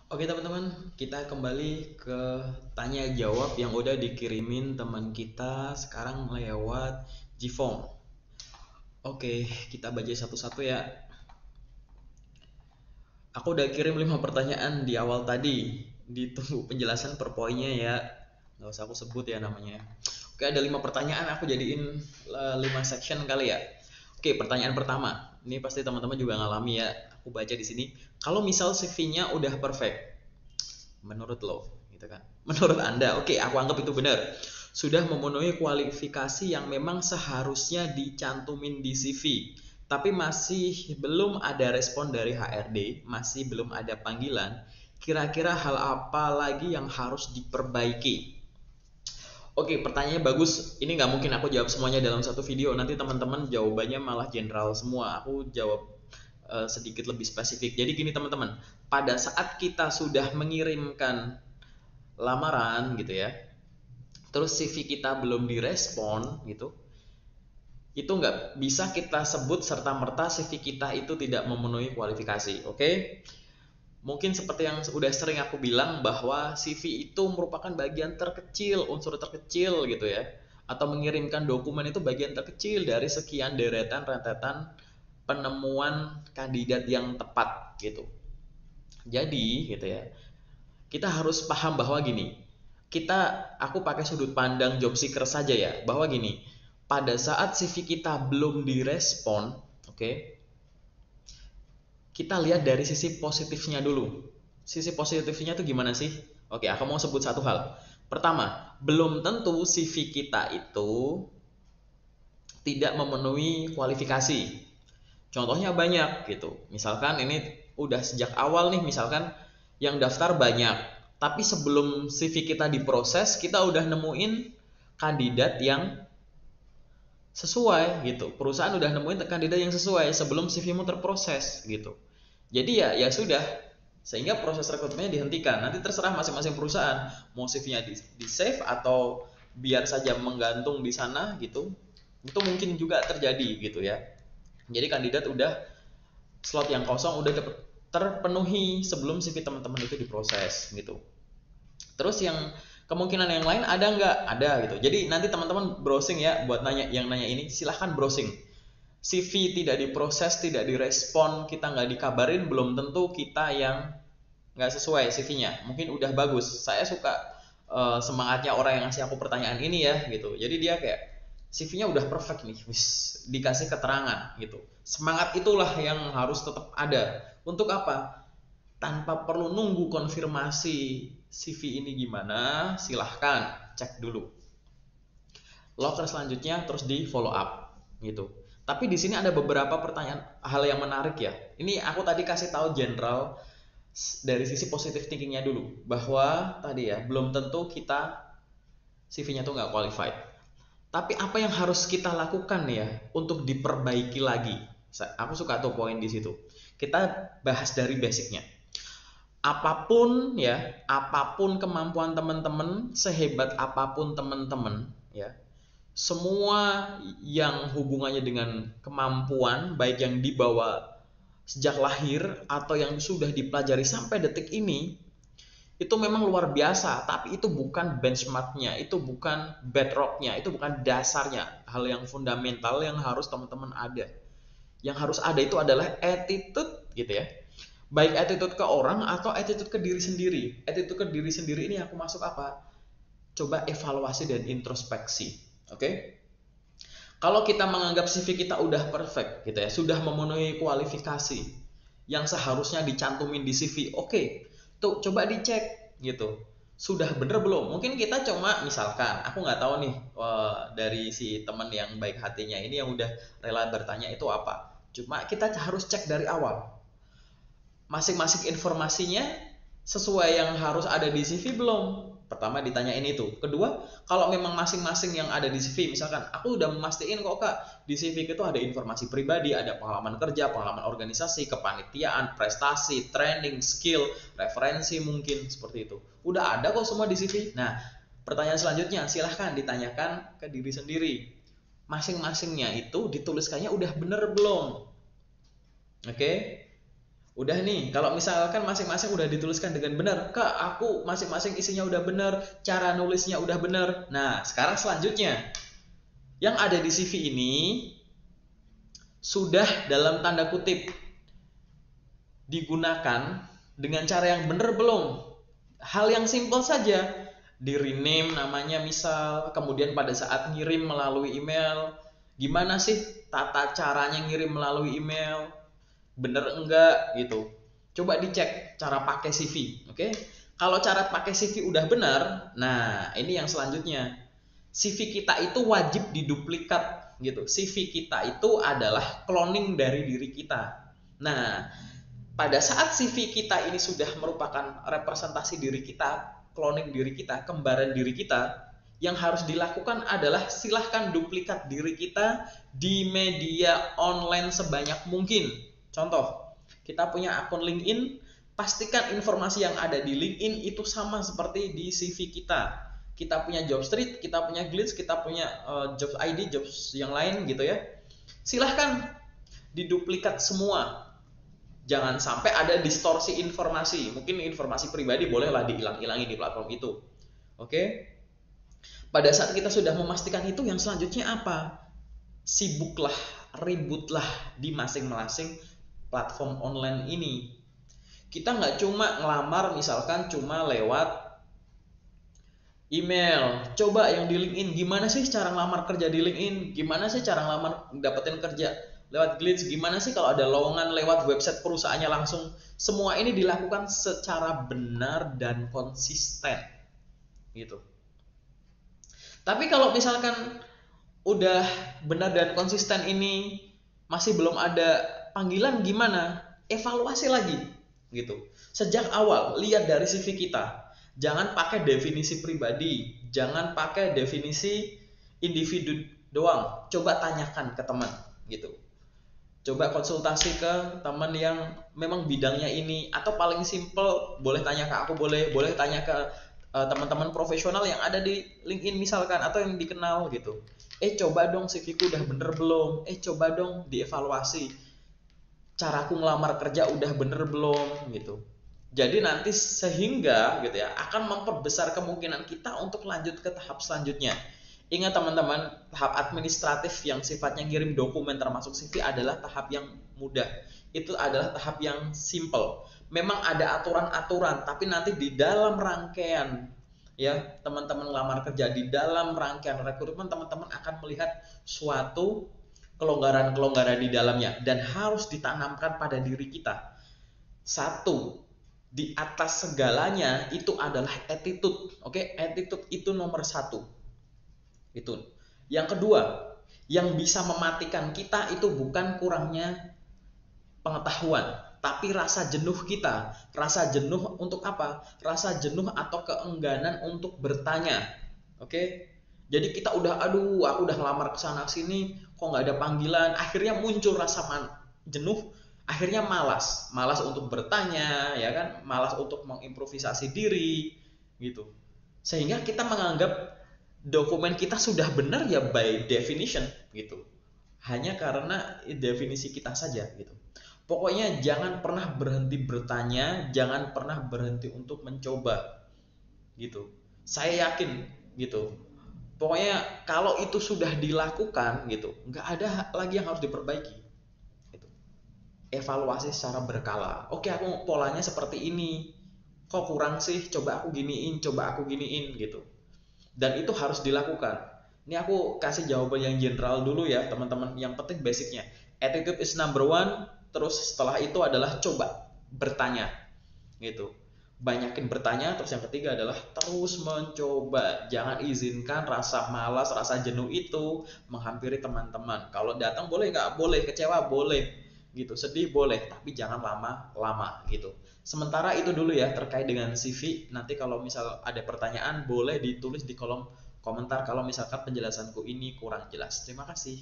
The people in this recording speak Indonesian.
Oke teman-teman, kita kembali ke tanya jawab yang udah dikirimin teman kita sekarang lewat Gform. Oke, kita baca satu-satu ya. Aku udah kirim 5 pertanyaan di awal tadi. Ditunggu penjelasan per poinnya ya. Nggak usah aku sebut ya namanya. Oke, ada 5 pertanyaan, aku jadiin 5 section kali ya. Oke, pertanyaan pertama. Ini pasti teman-teman juga ngalami ya. Aku baca di sini. Kalau misal CV-nya udah perfect, menurut lo gitu kan, menurut anda, oke, aku anggap itu benar, sudah memenuhi kualifikasi yang memang seharusnya dicantumin di CV, tapi masih belum ada respon dari HRD, masih belum ada panggilan, kira-kira hal apa lagi yang harus diperbaiki? Oke, pertanyaannya bagus. Ini nggak mungkin aku jawab semuanya dalam satu video. Nanti teman-teman jawabannya malah general semua. Aku jawab sedikit lebih spesifik. Jadi gini teman-teman, pada saat kita sudah mengirimkan lamaran gitu ya, terus CV kita belum direspon gitu, itu nggak bisa kita sebut serta merta CV kita itu tidak memenuhi kualifikasi. Oke? Mungkin seperti yang udah sering aku bilang bahwa CV itu merupakan bagian terkecil, unsur terkecil gitu ya. Atau mengirimkan dokumen itu bagian terkecil dari sekian deretan rentetan penemuan kandidat yang tepat gitu. Jadi gitu ya, kita harus paham bahwa gini, aku pakai sudut pandang job seeker saja ya, bahwa gini, pada saat CV kita belum direspon, oke, kita lihat dari sisi positifnya dulu. Sisi positifnya itu gimana sih? Oke, aku mau sebut satu hal. Pertama, belum tentu CV kita itu tidak memenuhi kualifikasi. Contohnya banyak gitu. Misalkan ini udah sejak awal nih, misalkan yang daftar banyak, tapi sebelum CV kita diproses, kita udah nemuin kandidat yang sesuai gitu. Perusahaan udah nemuin kandidat yang sesuai sebelum CV-mu terproses gitu. Jadi ya sudah, sehingga proses rekrutmennya dihentikan. Nanti terserah masing-masing perusahaan mau CV-nya di save atau biar saja menggantung di sana gitu. Itu mungkin juga terjadi gitu ya. Jadi kandidat udah, slot yang kosong udah terpenuhi sebelum CV teman-teman itu diproses gitu. Terus yang kemungkinan yang lain ada nggak? Ada gitu. Jadi nanti teman-teman browsing ya, buat nanya ini silahkan browsing. CV tidak diproses, tidak direspon, kita nggak dikabarin, belum tentu kita yang nggak sesuai CV-nya. Mungkin udah bagus. Saya suka semangatnya orang yang ngasih aku pertanyaan ini ya gitu. Jadi dia kayak CV-nya udah perfect nih, wis, dikasih keterangan gitu. Semangat itulah yang harus tetap ada. Untuk apa? Tanpa perlu nunggu konfirmasi CV ini gimana, silahkan cek dulu. Loker selanjutnya terus di follow up gitu. Tapi di sini ada beberapa pertanyaan, hal yang menarik ya. Ini aku tadi kasih tahu general dari sisi positive thinkingnya dulu, bahwa tadi ya belum tentu kita CV-nya tuh nggak qualified. Tapi apa yang harus kita lakukan ya untuk diperbaiki lagi? Aku suka tuh poin di situ. Kita bahas dari basicnya. Apapun ya, apapun kemampuan teman-teman, sehebat apapun teman-teman ya, semua yang hubungannya dengan kemampuan, baik yang dibawa sejak lahir atau yang sudah dipelajari sampai detik ini, itu memang luar biasa, tapi itu bukan benchmarknya, itu bukan bedrocknya, itu bukan dasarnya, hal yang fundamental yang harus teman-teman ada. Yang harus ada itu adalah attitude gitu ya, baik attitude ke orang atau attitude ke diri sendiri. Attitude ke diri sendiri ini aku masuk apa? Coba evaluasi dan introspeksi. Oke? Kalau kita menganggap CV kita udah perfect gitu ya, sudah memenuhi kualifikasi yang seharusnya dicantumin di CV, oke, tuh coba dicek gitu, sudah bener belum? Mungkin kita cuma misalkan, aku nggak tahu nih, dari si teman yang baik hatinya ini yang udah rela bertanya itu apa. Cuma kita harus cek dari awal, masing-masing informasinya sesuai yang harus ada di CV belum? Pertama ditanyain itu. Kedua, kalau memang masing-masing yang ada di CV, misalkan aku udah memastiin kok kak, di CV itu ada informasi pribadi, ada pengalaman kerja, pengalaman organisasi, kepanitiaan, prestasi, training, skill, referensi mungkin seperti itu. Udah ada kok semua di CV. Nah, pertanyaan selanjutnya silahkan ditanyakan ke diri sendiri. Masing-masingnya itu dituliskannya udah bener belum? Oke? Udah nih, kalau misalkan masing-masing udah dituliskan dengan benar, Kak, aku masing-masing isinya udah benar, cara nulisnya udah benar. Nah, sekarang selanjutnya, yang ada di CV ini sudah dalam tanda kutip digunakan dengan cara yang benar belum? Hal yang simpel saja, di rename namanya misal, kemudian pada saat ngirim melalui email, gimana sih tata caranya ngirim melalui email, bener enggak gitu. Coba dicek cara pakai CV, oke? Kalau cara pakai CV udah benar, nah ini yang selanjutnya. CV kita itu wajib diduplikat gitu. CV kita itu adalah cloning dari diri kita. Nah, pada saat CV kita ini sudah merupakan representasi diri kita, cloning diri kita, kembaran diri kita, yang harus dilakukan adalah silahkan duplikat diri kita di media online sebanyak mungkin. Contoh, kita punya akun LinkedIn, pastikan informasi yang ada di LinkedIn itu sama seperti di CV kita. Kita punya job street, kita punya glitch, kita punya job ID, jobs yang lain gitu ya. Silahkan diduplikat semua. Jangan sampai ada distorsi informasi. Mungkin informasi pribadi bolehlah dihilang-hilangi di platform itu. Oke? Pada saat kita sudah memastikan itu, yang selanjutnya apa? Sibuklah, ributlah di masing-masing platform online ini. Kita nggak cuma ngelamar misalkan cuma lewat email. Coba yang di LinkedIn, gimana sih cara ngelamar kerja di LinkedIn? Gimana sih cara ngelamar dapetin kerja lewat glitch? Gimana sih kalau ada lowongan lewat website perusahaannya langsung? Semua ini dilakukan secara benar dan konsisten gitu. Tapi kalau misalkan udah benar dan konsisten ini masih belum ada panggilan, gimana? Evaluasi lagi gitu. Sejak awal lihat dari CV kita. Jangan pakai definisi pribadi, jangan pakai definisi individu doang. Coba tanyakan ke teman gitu. Coba konsultasi ke teman yang memang bidangnya ini, atau paling simple boleh tanya ke aku, boleh tanya ke teman-teman profesional yang ada di LinkedIn misalkan, atau yang dikenal gitu. Coba dong CV ku udah bener belum? Coba dong dievaluasi. Caraku ngelamar kerja udah bener belum gitu. Jadi nanti sehingga gitu ya akan memperbesar kemungkinan kita untuk lanjut ke tahap selanjutnya. Ingat teman-teman, tahap administratif yang sifatnya ngirim dokumen termasuk CV adalah tahap yang mudah. Itu adalah tahap yang simple. Memang ada aturan-aturan, tapi nanti di dalam rangkaian ya teman-teman lamar kerja, di dalam rangkaian rekrutmen teman-teman akan melihat suatu kelonggaran-kelonggaran di dalamnya, dan harus ditanamkan pada diri kita. Satu, di atas segalanya itu adalah attitude. Oke, attitude itu nomor satu. Itu. Yang kedua, yang bisa mematikan kita itu bukan kurangnya pengetahuan, tapi rasa jenuh kita. Rasa jenuh untuk apa? Rasa jenuh atau keengganan untuk bertanya. Oke? Jadi kita udah, aduh, aku udah ngelamar ke sana sini, kok nggak ada panggilan. Akhirnya muncul rasa jenuh, akhirnya malas untuk bertanya, ya kan? Malas untuk mengimprovisasi diri, gitu. Sehingga kita menganggap dokumen kita sudah benar ya by definition, gitu. Hanya karena definisi kita saja, gitu. Pokoknya jangan pernah berhenti bertanya, jangan pernah berhenti untuk mencoba, gitu. Saya yakin, gitu. Pokoknya kalau itu sudah dilakukan, gitu, nggak ada lagi yang harus diperbaiki. Gitu. Evaluasi secara berkala. Oke, aku polanya seperti ini. Kok kurang sih? Coba aku giniin, gitu. Dan itu harus dilakukan. Ini aku kasih jawaban yang general dulu ya, teman-teman. Yang penting basicnya. Attitude is number one. Terus setelah itu adalah coba bertanya, gitu. Banyakin bertanya. Terus yang ketiga adalah terus mencoba. Jangan izinkan rasa malas, rasa jenuh itu menghampiri teman-teman. Kalau datang boleh nggak? Boleh. Kecewa boleh, gitu. Sedih boleh, tapi jangan lama-lama, gitu. Sementara itu dulu ya terkait dengan CV. Nanti kalau misal ada pertanyaan boleh ditulis di kolom komentar kalau misalkan penjelasanku ini kurang jelas. Terima kasih.